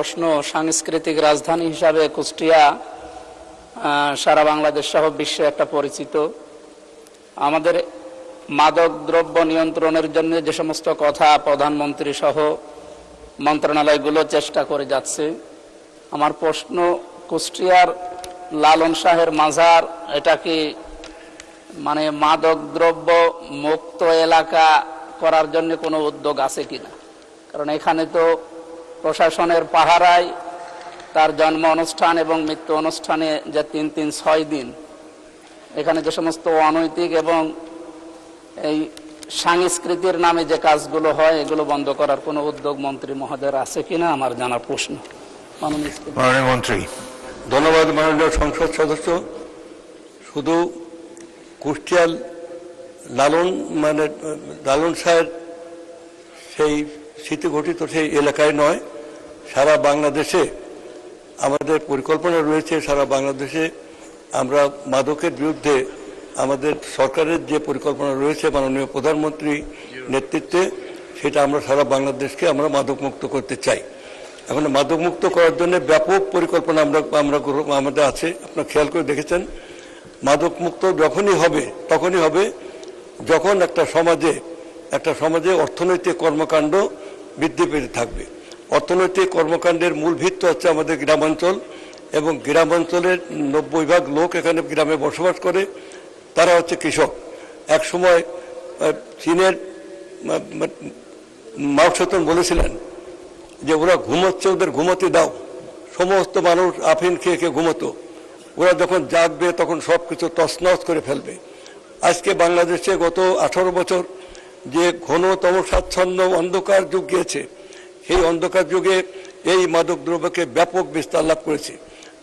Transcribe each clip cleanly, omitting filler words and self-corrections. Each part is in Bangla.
প্রশ্ন, সাংস্কৃতিক রাজধানী হিসাবে কুষ্টিয়া সারা বাংলাদেশ সহ বিশ্বে একটা পরিচিত। আমাদের মাদক দ্রব্য নিয়ন্ত্রণের জন্য যে সমস্ত কথা প্রধানমন্ত্রী সহ মন্ত্রণালয়গুলো চেষ্টা করে যাচ্ছে, আমার প্রশ্ন, কুষ্টিয়ার লালন শাহের মাজার এটা কি মানে মাদক দ্রব্য মুক্ত এলাকা করার জন্য কোনো উদ্যোগ আছে কিনা? কারণ এখানে তো প্রশাসনের পাহারায় তার জন্ম অনুষ্ঠান এবং মৃত্যু অনুষ্ঠানে যে 3-6 দিন এখানে যে সমস্ত অনৈতিক এবং এই সাংস্কৃতির নামে যে কাজগুলো হয় এগুলো বন্ধ করার কোনো উদ্যোগ মন্ত্রী মহোদয়ের আছে কিনা আমার জানার প্রশ্ন। মাননীয় মন্ত্রী। ধন্যবাদ মাননীয় সংসদ সদস্য। শুধু কুষ্টিয়ার লালন শাহের সেই স্মৃতি ঘটিত সেই এলাকায় নয়, সারা বাংলাদেশে আমাদের পরিকল্পনা রয়েছে। সারা বাংলাদেশে আমরা মাদকের বিরুদ্ধে আমাদের সরকারের যে পরিকল্পনা রয়েছে মাননীয় প্রধানমন্ত্রী নেতৃত্বে, সেটা আমরা সারা বাংলাদেশকে আমরা মাদকমুক্ত করতে চাই। এখন মাদকমুক্ত করার জন্য ব্যাপক পরিকল্পনা আমাদের আছে। আপনারা খেয়াল করে দেখেছেন, মাদকমুক্ত তখনই হবে যখন একটা সমাজে অর্থনৈতিক কর্মকাণ্ড বৃদ্ধি পেতে থাকবে। অর্থনৈতিক কর্মকাণ্ডের মূল ভিত্তি হচ্ছে আমাদের গ্রামাঞ্চল, এবং গ্রামাঞ্চলের 90% লোক এখানে গ্রামে বসবাস করে। তারা হচ্ছে কৃষক। এক সময় চীনের মাও সেতুং বলেছিলেন যে ওরা ঘুমোচ্ছে, ওদের ঘুমোতে দাও। সমস্ত মানুষ আফিন খেয়ে ঘুমোতো। ওরা যখন জাগবে তখন সব কিছু তছনছ করে ফেলবে। আজকে বাংলাদেশে গত 18 বছর যে ঘনতম স্বাচ্ছন্দ্য অন্ধকার যুগ গিয়েছে, সেই অন্ধকার যুগে এই মাদক দ্রব্যকে ব্যাপক বিস্তার লাভ করেছে।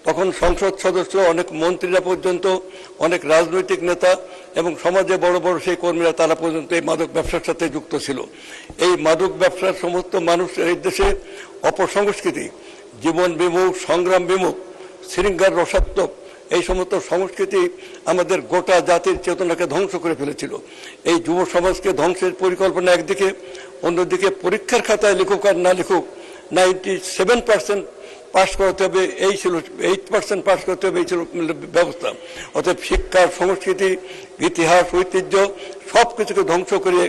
তখন সংসদ সদস্য, অনেক মন্ত্রীরা পর্যন্ত, অনেক রাজনৈতিক নেতা এবং সমাজে বড় বড় সেই কর্মীরা তারা পর্যন্ত এই মাদক ব্যবসার সাথে যুক্ত ছিল। এই মাদক ব্যবসার সমস্ত মানুষ এই দেশে অপসংস্কৃতি, জীবন বিমুখ, সংগ্রাম বিমুখ, শৃঙ্গার রসাত্মক এই সমস্ত সংস্কৃতি আমাদের গোটা জাতির চেতনাকে ধ্বংস করে ফেলেছিল। এই যুব সমাজকে ধ্বংসের পরিকল্পনা একদিকে, অন্যদিকে পরীক্ষার খাতায় লিখুক আর না লিখুক 97% পাশ করাতে হবে, এই ছিল 8% পাশ করতে হবে, এই ছিল ব্যবস্থা। অর্থাৎ শিক্ষা, সংস্কৃতি, ইতিহাস, ঐতিহ্য সব কিছুকে ধ্বংস করে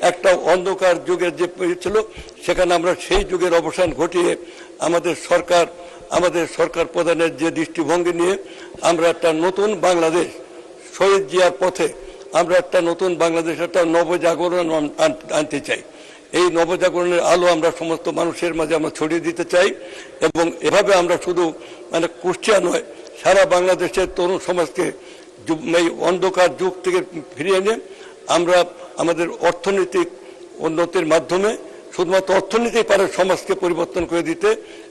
একটা অন্ধকার যুগের যে ছিল, সেখানে আমরা সেই যুগের অবসান ঘটিয়ে আমাদের সরকার প্রধানের যে দৃষ্টিভঙ্গি নিয়ে আমরা একটা নতুন বাংলাদেশ, শহীদ জিয়ার পথে আমরা একটা নতুন বাংলাদেশ, একটা নবজাগরণ আনতে চাই। এই নবজাগরণের আলো আমরা সমস্ত মানুষের মাঝে আমরা ছড়িয়ে দিতে চাই, এবং এভাবে আমরা শুধু কুষ্টিয়া নয়, সারা বাংলাদেশের তরুণ সমাজকে এই অন্ধকার যুগ থেকে ফিরিয়ে এনে আমরা আমাদের অর্থনৈতিক উন্নতির মাধ্যমে, শুধুমাত্র অর্থনীতি পারে সমাজকে পরিবর্তন করে দিতে,